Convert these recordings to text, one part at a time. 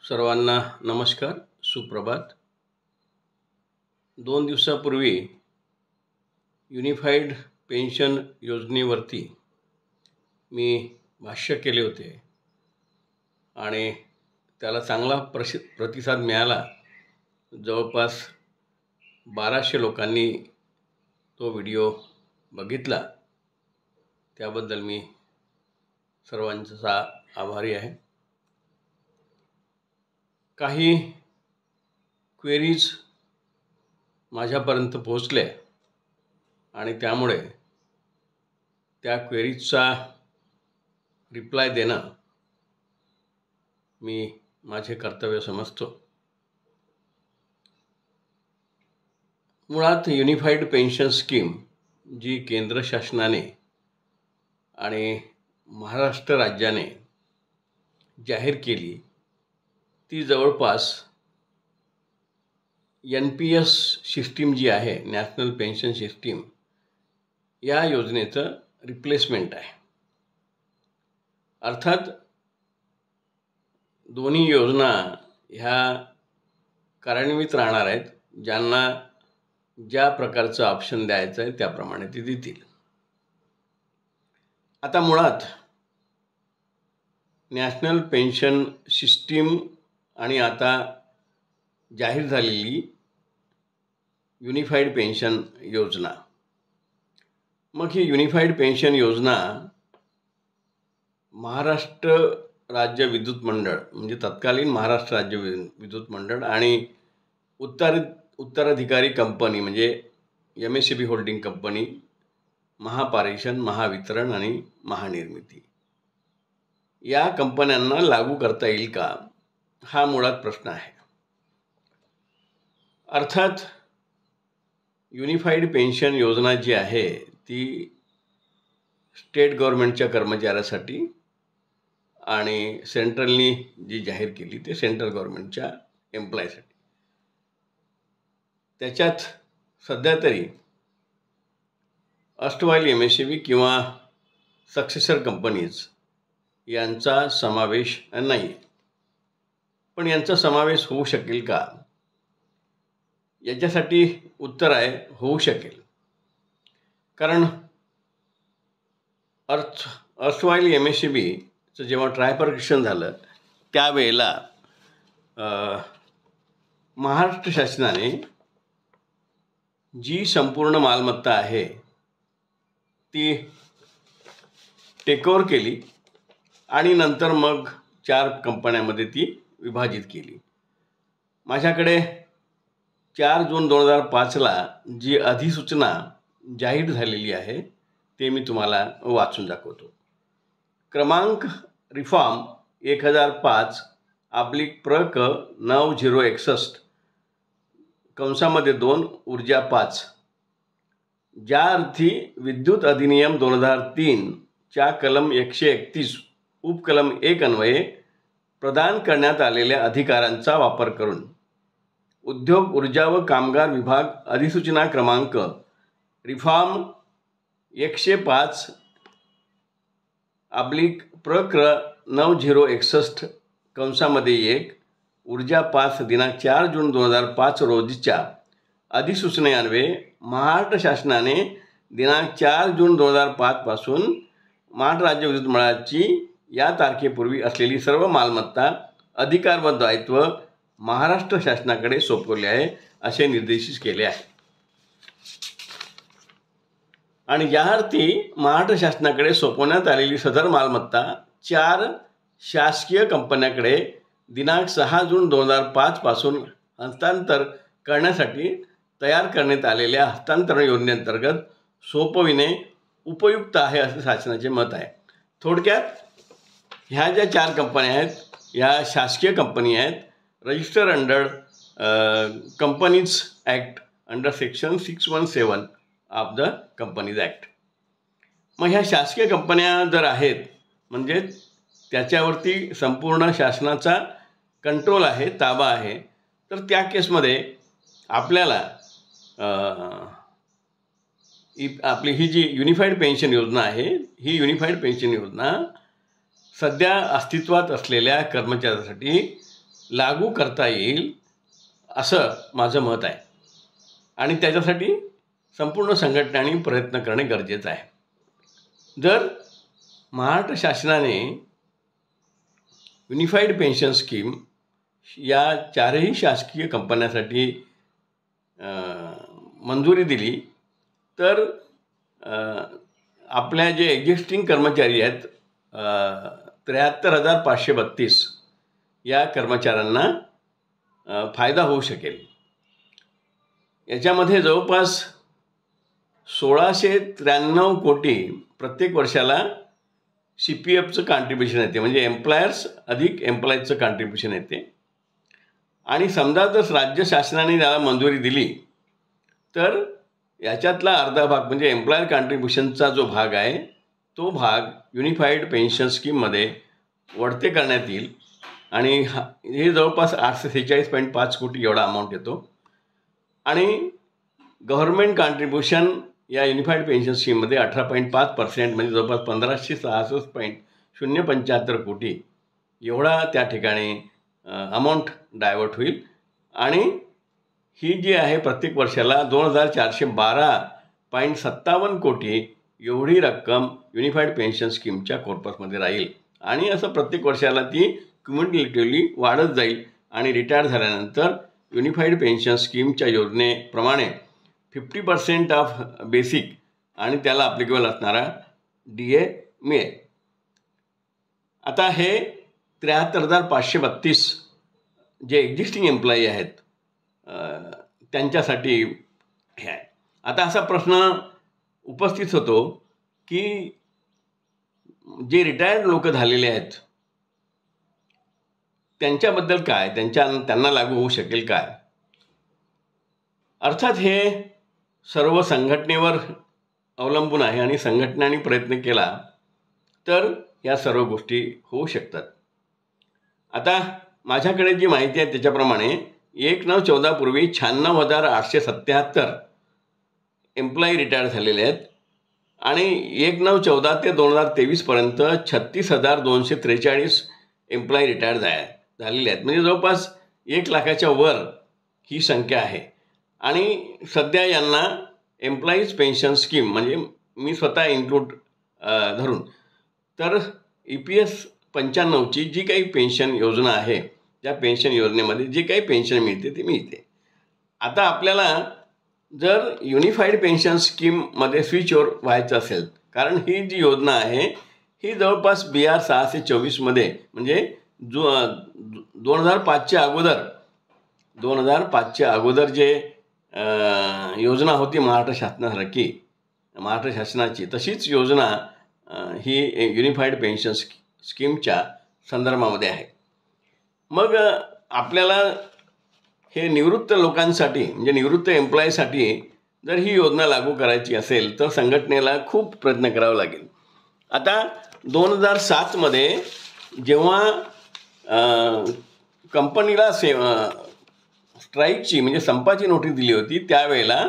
सर्वांना नमस्कार, सुप्रभात. 2 दिवसापूर्वी युनिफाईड पेन्शन योजनेवरती मी भाष्य केले होते आणि त्याला चांगला प्रतिसाद मिळाला. जवळपास 1200 लोकांनी तो व्हिडिओ बघितला. त्याबद्दल मी सर्वांचा आभारी आहे. काही क्वेरीज माझ्यापर्यंत पोहोचल्या आणि त्यामुळे त्या क्वेरीजचा रिप्लाय देणं मी माझे कर्तव्य समजतो. मुळात युनिफाईड पेन्शन स्कीम जी केंद्र शासनाने आणि महाराष्ट्र राज्याने जाहीर केली ती जवळपास NPS सिस्टीम जी आहे, नॅशनल पेन्शन सिस्टीम, या योजनेचं रिप्लेसमेंट आहे. अर्थात दोन्ही योजना ह्या कार्यान्वित राहणार आहेत. ज्यांना ज्या प्रकारचं ऑप्शन द्यायचं आहे त्याप्रमाणे ते देतील. आता मुळात नॅशनल पेन्शन सिस्टीम आणि आता जाहीर झालेली युनिफाईड पेन्शन योजना, मग ही युनिफाईड पेन्शन योजना महाराष्ट्र राज्य विद्युत मंडळ म्हणजे तत्कालीन महाराष्ट्र राज्य विद्युत मंडळ आणि उत्तराधिकारी कंपनी म्हणजे MSEB holding company, Mahapareshan, Mahavitaran आणि महानिर्मिती या कंपन्यांना लागू करता येईल का, हा मुळात प्रश्न आहे. अर्थात युनिफाईड पेन्शन योजना जी आहे ती स्टेट गव्हर्नमेंटच्या कर्मचाऱ्यासाठी आणि सेंट्रलनी जी जाहीर केली ते सेंट्रल गव्हर्नमेंटच्या एम्प्लॉयसाठी. त्याच्यात सध्या तरी अष्टवाईल MSEB किंवा सक्सेसर कंपनीज यांचा समावेश नाही. पण यांचा समावेश होऊ शकेल का, याच्यासाठी उत्तर आहे होऊ शकेल. कारण अष्टवाईल MSEBचं जेव्हा ट्रायफर्केशन झालं त्यावेळेला महाराष्ट्र शासनाने जी संपूर्ण मालमत्ता आहे ती टेकओव्हर केली आणि नंतर मग 4 कंपन्यांमध्ये ती विभाजित केली. माझ्याकडे 4 जून 2005ला जी अधिसूचना जाहीर झालेली आहे ते मी तुम्हाला वाचून दाखवतो. क्रमांक रिफॉर्म 1005/प्रक 9061 कंसामध्ये 2 ऊर्जा 5 ज्या अर्थी विद्युत अधिनियम 2003 च्या कलम 131 उपकलम 1 अन्वये प्रदान करण्यात आलेल्या अधिकारांचा वापर करून उद्योग, ऊर्जा व कामगार विभाग अधिसूचना क्रमांक रिफॉर्म 105/प्रक 9061 कंसामध्ये 1 ऊर्जा 5 दिनांक 4 जून 2005 रोजीच्या अधिसूचनेअन्वये महाराष्ट्र शासनाने दिनांक 4 जून 2005 पासून महाराष्ट्र राज्य विद्युत मंडळाची या तारखेपूर्वी असलेली सर्व मालमत्ता, अधिकार व दायित्व महाराष्ट्र शासनाकडे सोपवले आहे असे निर्देशित केले आहे. आणि या अर्थी महाराष्ट्र शासनाकडे सोपवण्यात आलेली सदर मालमत्ता 4 शासकीय कंपन्यांकडे दिनांक 6 जून 2005 पासून हस्तांतर करण्यासाठी तयार करण्यात आलेल्या हस्तांतरण योजनेअंतर्गत सोपविणे उपयुक्त आहे असे शासनाचे मत आहे. थोडक्यात ह्या ज्या 4 कंपन्या आहेत ह्या शासकीय कंपनी आहेत, register under companies act under section 617 of the companies act. मग ह्या शासकीय कंपन्या जर आहेत म्हणजे त्याच्यावरती संपूर्ण शासनाचा कंट्रोल आहे, ताबा आहे, तर त्या केसमध्ये आपल्याला आपली ही जी युनिफाईड पेन्शन योजना आहे ही युनिफाईड पेन्शन योजना सध्या अस्तित्वात असलेल्या कर्मचाऱ्यासाठी लागू करता येईल असं माझं मत आहे. आणि त्याच्यासाठी संपूर्ण संघटनांनी प्रयत्न करणे गरजेचं आहे. जर महाराष्ट्र शासनाने युनिफाईड पेन्शन स्कीम या 4ही शासकीय कंपन्यांसाठी मंजुरी दिली तर आपल्या जे एक्झिस्टिंग कर्मचारी आहेत 73,532 या कर्मचाऱ्यांना फायदा होऊ शकेल. याच्यामध्ये जवळपास 1,693 कोटी प्रत्येक वर्षाला CPFचं कॉन्ट्रिब्युशन येते, म्हणजे एम्प्लॉयर्स अधिक एम्प्लॉईजचं कॉन्ट्रिब्युशन येते. आणि समजा जर राज्य शासनाने त्याला मंजुरी दिली तर याच्यातला अर्धा भाग म्हणजे एम्प्लॉयर कॉन्ट्रिब्युशनचा जो भाग आहे तो भाग युनिफाईड पेन्शन स्कीममध्ये वळते करण्यात येईल. आणि हे जवळपास 846.5 कोटी एवढा अमाऊंट येतो. आणि गव्हर्नमेंट कॉन्ट्रिब्युशन या युनिफाईड पेन्शन स्कीममध्ये 18.5% म्हणजे जवळपास 1,566.075 कोटी एवढा त्या ठिकाणी अमाऊंट डायवर्ट होईल. आणि ही जी आहे प्रत्येक वर्षाला 2,412.57 कोटी एवढी रक्कम युनिफाईड पेन्शन स्कीमच्या कॉर्पसमध्ये राहील. आणि असं प्रत्येक वर्षाला ती क्युम्युलेटिव्हली वाढत जाईल. आणि रिटायर झाल्यानंतर युनिफाईड पेन्शन स्कीमच्या योजनेप्रमाणे 50% ऑफ बेसिक आणि त्याला ॲप्लिकेबल असणारा DA मिळेल. आता हे 73,532 जे एक्झिस्टिंग एम्प्लॉई आहेत त्यांच्यासाठी हे आहे. आता असा प्रश्न उपस्थित होतो की जे रिटायर्ड लोक झालेले आहेत त्यांच्याबद्दल काय, त्यांना लागू होऊ शकेल काय? अर्थात हे सर्व संघटनेवर अवलंबून आहे आणि संघटनांनी प्रयत्न केला तर या सर्व गोष्टी होऊ शकतात. आता माझ्याकडे जी माहिती आहे त्याच्याप्रमाणे 1/9/14 पूर्वी 96,877 एम्प्लॉई रिटायर झालेले आहेत. आणि 1/9/14 ते 2023 पर्यंत 36,243 एम्प्लॉई रिटायर झालेले आहेत. म्हणजे जवळपास 1 लाखाच्या वर ही संख्या आहे. आणि सध्या यांना एम्प्लॉईज पेन्शन स्कीम म्हणजे मी स्वतः इन्क्लूड धरून तर EPS 95ची जी काही पेन्शन योजना आहे त्या पेन्शन योजनेमध्ये जी काही पेन्शन मिळते ती मिळते. आता आपल्याला जर युनिफाईड पेन्शन स्कीममध्ये स्विच ओव्हर व्हायचं असेल, कारण ही जी योजना आहे ही जवळपास BR 624मध्ये म्हणजे 2005च्या अगोदर जे योजना होती महाराष्ट्र शासनाची तशीच योजना ही युनिफाईड पेन्शन स्कीमच्या संदर्भामध्ये आहे. मग आपल्याला हे निवृत्त लोकांसाठी म्हणजे निवृत्त एम्प्लॉईसाठी जर ही योजना लागू करायची असेल तर संघटनेला खूप प्रयत्न करावा लागेल. आता 2007मध्ये जेव्हा कंपनीला स्ट्राईकची म्हणजे संपाची नोटीस दिली होती त्यावेळेला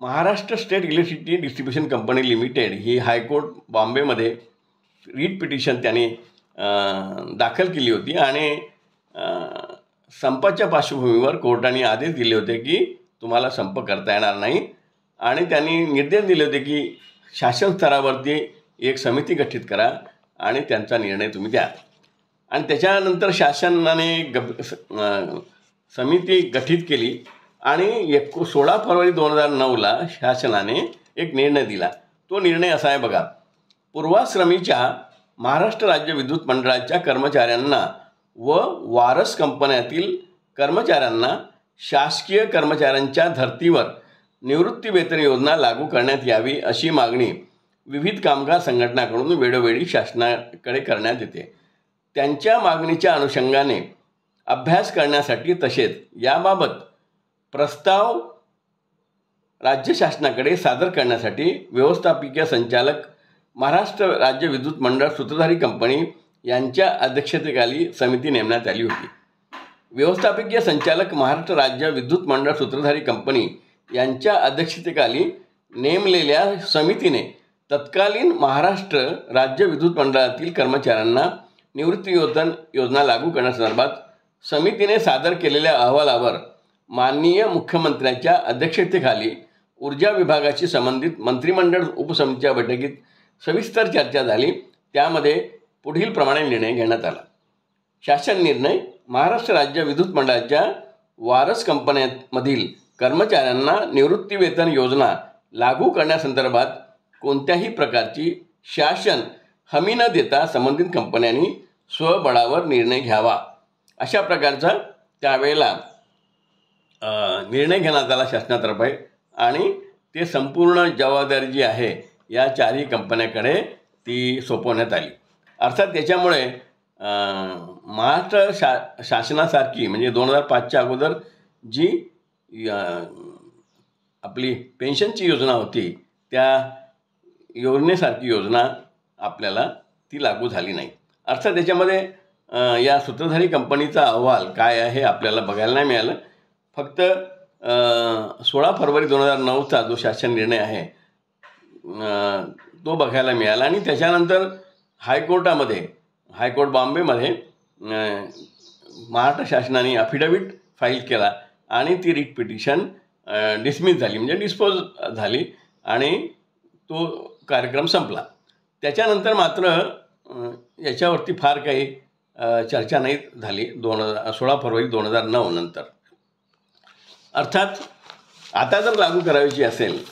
Maharashtra state electricity distribution company limited ही हायकोर्ट बॉम्बेमध्ये रीट पिटिशन त्यांनी दाखल केली होती. आणि संपाच्या पार्श्वभूमीवर कोर्टाने आदेश दिले होते की तुम्हाला संप करता येणार नाही. आणि त्यांनी निर्देश दिले होते की शासन स्तरावरती एक समिती गठीत करा आणि त्यांचा निर्णय तुम्ही द्या. आणि त्याच्यानंतर शासनाने समिती गठीत केली आणि 16 फेब्रुवारी 2009ला शासनाने एक निर्णय दिला. तो निर्णय असा आहे बघा. पूर्वाश्रमीच्या महाराष्ट्र राज्य विद्युत मंडळाच्या कर्मचाऱ्यांना व वारस कंपन्यातील कर्मचाऱ्यांना शासकीय कर्मचाऱ्यांच्या धर्तीवर निवृत्ती वेतन योजना लागू करण्यात यावी अशी मागणी विविध कामगार संघटनांकडून वेळोवेळी शासनाकडे करण्यात येते. त्यांच्या मागणीच्या अनुषंगाने अभ्यास करण्यासाठी तसेच याबाबत प्रस्ताव राज्य शासनाकडे सादर करण्यासाठी व्यवस्थापकीय संचालक महाराष्ट्र राज्य विद्युत मंडळ सूत्रधारी कंपनी यांच्या अध्यक्षतेखाली समिती नेमण्यात आली होती. व्यवस्थापकीय संचालक महाराष्ट्र राज्य विद्युत मंडळ सूत्रधारी कंपनी यांच्या अध्यक्षतेखाली नेमलेल्या समितीने तत्कालीन महाराष्ट्र राज्य विद्युत मंडळातील कर्मचाऱ्यांना निवृत्ती वेतन योजना लागू करण्यासंदर्भात समितीने सादर केलेल्या अहवालावर माननीय मुख्यमंत्र्यांच्या अध्यक्षतेखाली ऊर्जा विभागाशी संबंधित मंत्रिमंडळ उपसमितीच्या बैठकीत सविस्तर चर्चा झाली. त्यामध्ये पुढील प्रमाणे निर्णय घेण्यात आला. शासन निर्णय. महाराष्ट्र राज्य विद्युत मंडळाच्या वारस कंपन्यांमधील कर्मचाऱ्यांना निवृत्तीवेतन योजना लागू करण्यासंदर्भात कोणत्याही प्रकारची शासन हमी न देता संबंधित कंपन्यांनी स्वबळावर निर्णय घ्यावा, अशा प्रकारचा त्यावेळेला निर्णय घेण्यात आला शासनातर्फे. आणि ते संपूर्ण जबाबदारी जी आहे या चारही कंपन्यांकडे ती सोपवण्यात आली. अर्थात त्याच्यामुळे महाराष्ट्र शासनासारखी म्हणजे 2005च्या अगोदर जी आपली पेन्शनची योजना होती त्या योजनेसारखी योजना आपल्याला ती लागू झाली नाही. अर्थात त्याच्यामध्ये या सूत्रधारी कंपनीचा अहवाल काय आहे आपल्याला बघायला नाही मिळालं. फक्त 16 फरवरी 2009चा जो शासन निर्णय आहे तो बघायला मिळाला. आणि त्याच्यानंतर हायकोर्ट बॉम्बेमध्ये महाराष्ट्र शासनाने अफिडेविट फाईल केला आणि ती रिट पिटिशन डिसमिस झाली म्हणजे डिस्पोज झाली आणि तो कार्यक्रम संपला. त्याच्यानंतर मात्र याच्यावरती फार काही चर्चा नाही झाली 16 फरवरी 2009 नंतर. अर्थात आता जर लागू करायची असेल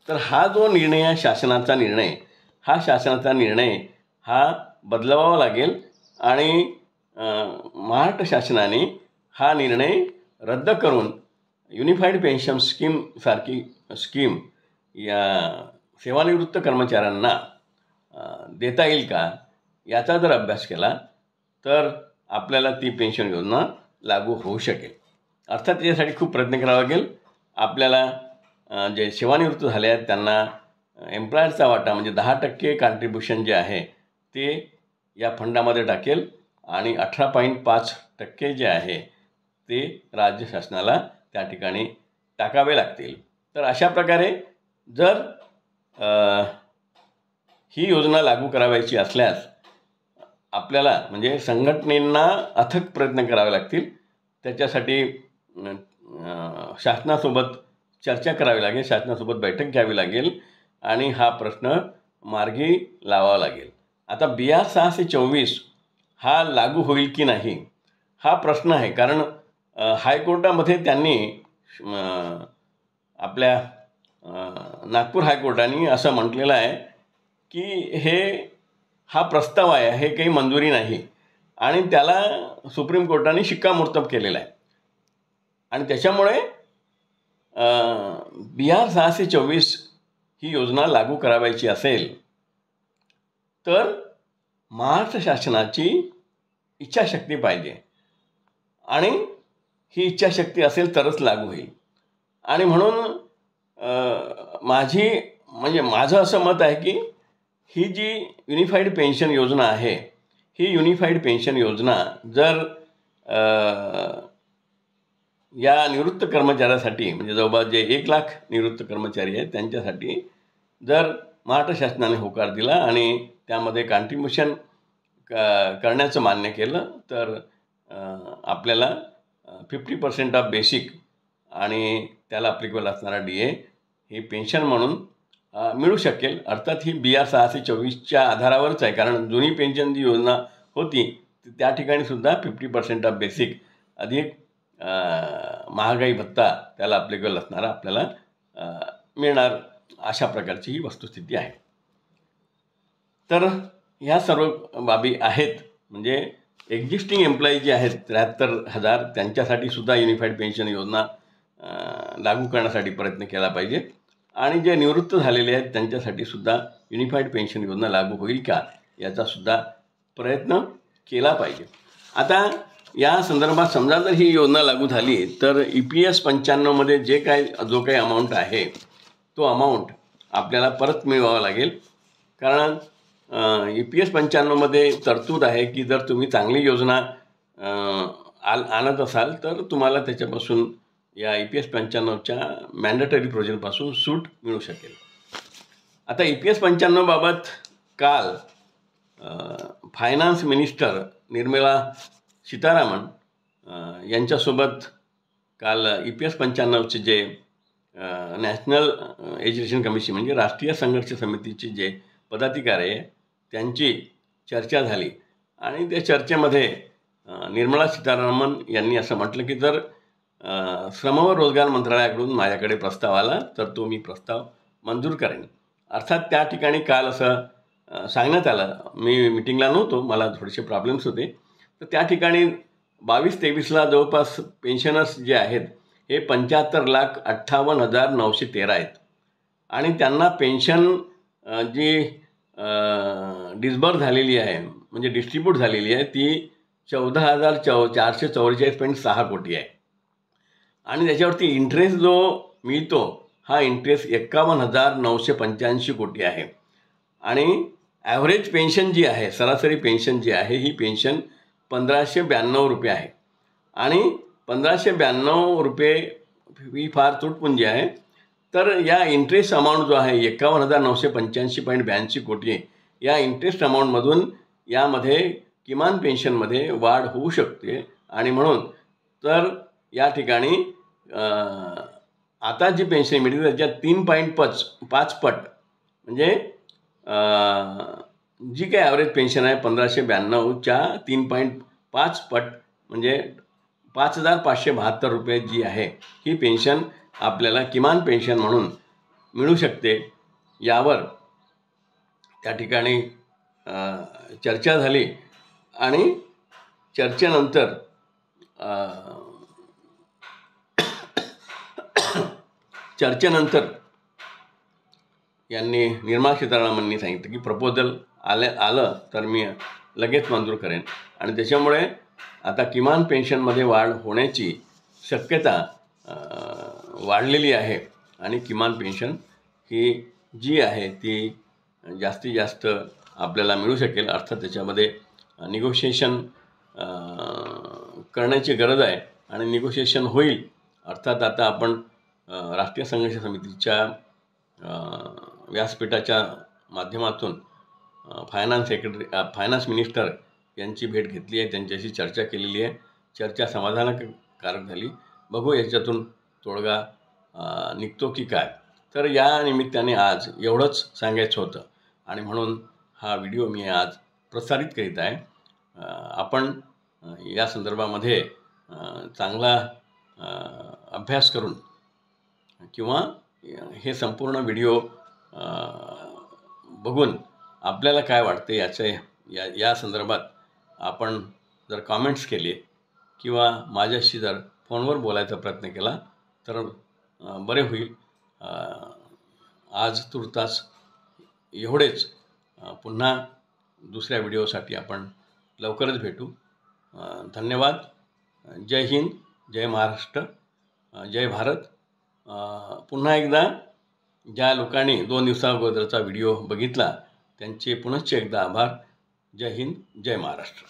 तर हा जो निर्णय आहे शासनाचा निर्णय हा बदलवावा लागेल आणि महाराष्ट्र शासनाने हा निर्णय रद्द करून युनिफाईड पेन्शन स्कीमसारखी स्कीम या सेवानिवृत्त कर्मचाऱ्यांना देता येईल का याचा जर अभ्यास केला तर आपल्याला ती पेन्शन योजना लागू होऊ शकेल. अर्थात त्याच्यासाठी खूप प्रयत्न करावा लागेल. आपल्याला जे सेवानिवृत्त झाले आहेत त्यांना एम्प्लॉयरचा वाटा म्हणजे 10% कॉन्ट्रिब्युशन जे आहे ते या फंडामध्ये टाकेल आणि 18.5% जे आहे ते राज्य शासनाला त्या ठिकाणी टाकावे लागतील. तर अशा प्रकारे जर ही योजना लागू करावायची असल्यास आपल्याला म्हणजे संघटनेंना अथक प्रयत्न करावे लागतील. त्याच्यासाठी शासनासोबत चर्चा करावी लागेल, शासनासोबत बैठक घ्यावी लागेल आणि हा प्रश्न मार्गी लावावा लागेल. आता BR 624 हा लागू होईल की नाही हा प्रश्न आहे. कारण हायकोर्टामध्ये त्यांनी आपल्या नागपूर हायकोर्टाने असं म्हटलेलं आहे की हा प्रस्ताव आहे, हे काही मंजुरी नाही आणि त्याला सुप्रीम कोर्टाने शिक्कामोर्तब केलेला आहे. आणि त्याच्यामुळे BR 624 ही योजना लागू करावायची असेल तर महाराष्ट्र शासनाची इच्छाशक्ती पाहिजे आणि ही इच्छाशक्ती असेल तरच लागू होईल. आणि म्हणून माझं असं मत आहे की ही जी युनिफाईड पेन्शन योजना आहे ही युनिफाईड पेन्शन योजना जर या निवृत्त कर्मचाऱ्यासाठी म्हणजे जवळपास जे 1 लाख निवृत्त कर्मचारी आहेत त्यांच्यासाठी जर महाराष्ट्र शासनाने होकार दिला आणि त्यामध्ये कॉन्ट्रिब्युशन करण्याचं मान्य केलं तर आपल्याला 50% ऑफ बेसिक आणि त्याला ॲप्लिकेबल असणारा DA ही पेन्शन म्हणून मिळू शकेल. अर्थात ही BR 624च्या आधारावरच आहे. कारण जुनी पेन्शन जी योजना होती त्या ठिकाणी सुद्धा 50% ऑफ बेसिक अधिक महागाई भत्ता त्याला ॲप्लिकेबल असणारा आपल्याला मिळणार, अशा प्रकारची ही वस्तुस्थिती आहे. तर ह्या सर्व बाबी आहेत. म्हणजे एक्झिस्टिंग एम्प्लॉई जे आहेत 73,000 त्यांच्यासाठी सुद्धा युनिफाईड पेन्शन योजना लागू करण्यासाठी प्रयत्न केला पाहिजे आणि जे निवृत्त झालेले आहेत त्यांच्यासाठी सुद्धा युनिफाईड पेन्शन योजना लागू होईल का याचासुद्धा प्रयत्न केला पाहिजे. आता या संदर्भात समजा जर ही योजना लागू झाली तर EPS 95मध्ये जो काही अमाऊंट आहे तो अमाऊंट आपल्याला परत मिळवावा लागेल. कारण EPS 95मध्ये तरतूद आहे की जर तुम्ही चांगली योजना आणत असाल तर तुम्हाला त्याच्यापासून या EPS 95च्या मॅन्डेटरी प्रोव्हिजनपासून सूट मिळू शकेल. आता EPS 95 बाबत काल फायनान्स मिनिस्टर निर्मला सीतारामन यांच्यासोबत काल EPS 95चे जे नॅशनल एज्युकेशन कमिशन म्हणजे राष्ट्रीय संघर्ष समितीचे जे पदाधिकारी आहे त्यांची चर्चा झाली. आणि त्या चर्चेमध्ये निर्मला सीतारामन यांनी असं म्हटलं की जर श्रम व रोजगार मंत्रालयाकडून माझ्याकडे प्रस्ताव आला तर तो मी प्रस्ताव मंजूर करेन. अर्थात त्या ठिकाणी काल असं सांगण्यात आलं, मी मिटिंगला नव्हतो, मला थोडेसे प्रॉब्लेम्स होते, तर त्या ठिकाणी 22-23ला जवळपास पेन्शनर्स जे आहेत हे 75,58,913 आहेत. आणि त्यांना पेन्शन जी डिस्बर्स झालेली आहे म्हणजे डिस्ट्रीब्यूट झालेली आहे ती 14,444.6 कोटी आहे. आणि त्याच्यावरती इंटरेस्ट जो मिळतो हा इंटरेस्ट 51,985 कोटी आहे. आणि ॲव्हरेज पेन्शन जी आहे, सरासरी पेन्शन जी आहे, ही पेन्शन 1,592 रुपये आहे. आणि 1,592 रुपये ही फार तुटपुंजी आहे. तर या इंटरेस्ट अमाऊंट जो आहे 51,985.82 कोटी या इंटरेस्ट अमाऊंटमधून यामध्ये किमान पेन्शनमध्ये वाढ होऊ शकते. आणि म्हणून तर या ठिकाणी आता जी पेन्शन मिळते त्याच्यात 3.5 पट म्हणजे जी काही ॲव्हरेज पेन्शन आहे 1,592च्या 3.5 पट म्हणजे 5,572 रुपये जी आहे ही पेन्शन आपल्याला किमान पेन्शन म्हणून मिळू शकते. यावर त्या ठिकाणी चर्चा झाली. आणि चर्चेनंतर यांनी निर्मला सीतारामननी सांगितलं की प्रपोजल आलं तर मी लगेच मंजूर करेन. आणि त्याच्यामुळे आता किमान पेन्शनमध्ये वाढ होण्याची शक्यता वाढलेली आहे. आणि किमान पेन्शन ही जी आहे ती जास्तीत जास्त आपल्याला मिळू शकेल. अर्थात त्याच्यामध्ये निगोशिएशन करण्याची गरज आहे आणि निगोशिएशन होईल. अर्थात आता आपण राष्ट्रीय संघर्ष समितीच्या व्यासपीठाच्या माध्यमातून फायनान्स मिनिस्टर यांची भेट घेतली आहे, त्यांच्याशी चर्चा केलेली आहे. चर्चा समाधानकारक झाली. बघू याच्यातून तोडगा निघतो की काय. तर या निमित्ताने आज एवढंच सांगायचं होतं आणि म्हणून हा व्हिडिओ मी आज प्रसारित करीत आहे. आपण या संदर्भामध्ये चांगला अभ्यास करून किंवा हे संपूर्ण व्हिडिओ बघून आपल्याला काय वाटते या संदर्भात आपण जर कॉमेंट्स केले किंवा माझ्याशी जर फोनवर बोलायचा प्रयत्न केला तर बरे होईल. आज तुर्तास एवढेच. पुन्हा दुसऱ्या व्हिडिओसाठी आपण लवकरच भेटू. धन्यवाद. जय हिंद, जय महाराष्ट्र, जय भारत. पुन्हा एकदा ज्या लोकांनी 2 दिवसाअगोदरचा व्हिडिओ बघितला त्यांचे पुनश्च एकदा आभार. जय हिंद, जय महाराष्ट्र.